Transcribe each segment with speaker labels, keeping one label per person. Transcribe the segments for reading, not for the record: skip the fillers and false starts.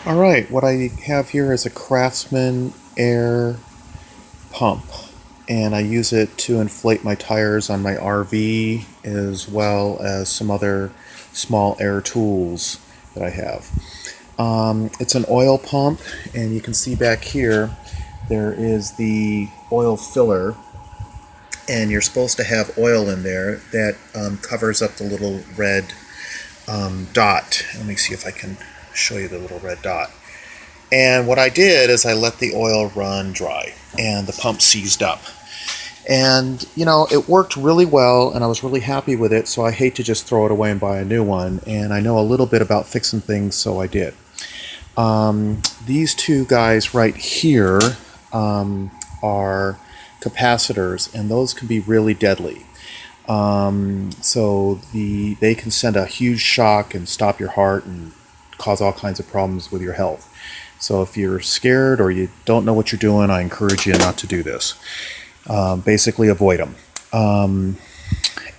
Speaker 1: Alright, what I have here is a Craftsman air pump, and I use it to inflate my tires on my RV as well as some other small air tools that I have. It's an oil pump, and you can see back here there is the oil filler, and you're supposed to have oil in there that covers up the little red dot. Let me see if I can show you the little red dot. And what I did is I let the oil run dry and the pump seized up. And, you know, it worked really well and I was really happy with it, so I hate to just throw it away and buy a new one. And I know a little bit about fixing things, so I did. These two guys right here are capacitors, and those can be really deadly. They can send a huge shock and stop your heart and cause all kinds of problems with your health. So if you're scared or you don't know what you're doing, I encourage you not to do this. Basically avoid them.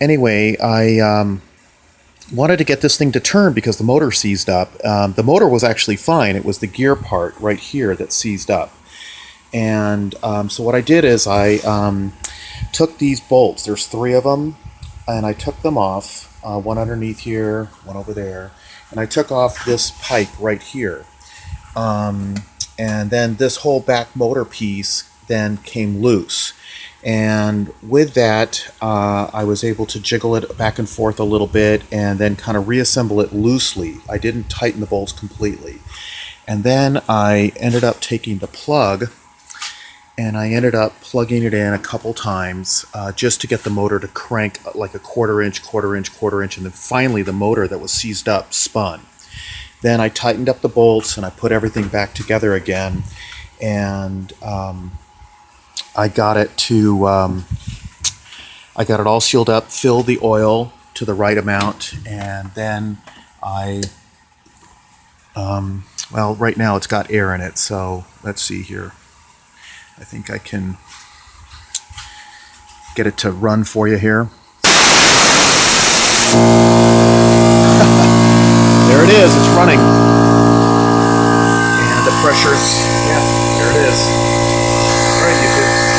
Speaker 1: Anyway, I wanted to get this thing to turn because the motor seized up. The motor was actually fine. It was the gear part right here that seized up. And so what I did is I took these bolts. There's 3 of them, and I took them off. One underneath here, one over there, and I took off this pipe right here. And then this whole back motor piece then came loose. And with that, I was able to jiggle it back and forth a little bit and then kind of reassemble it loosely. I didn't tighten the bolts completely. And then I ended up taking the plug and I ended up plugging it in a couple times just to get the motor to crank like a quarter inch, and then finally the motor that was seized up spun. Then I tightened up the bolts and I put everything back together again, and I got it all sealed up, filled the oil to the right amount, and then well, right now it's got air in it, so let's see here. I think I can get it to run for you here. There it is, it's running. And the pressure, yeah, there it is.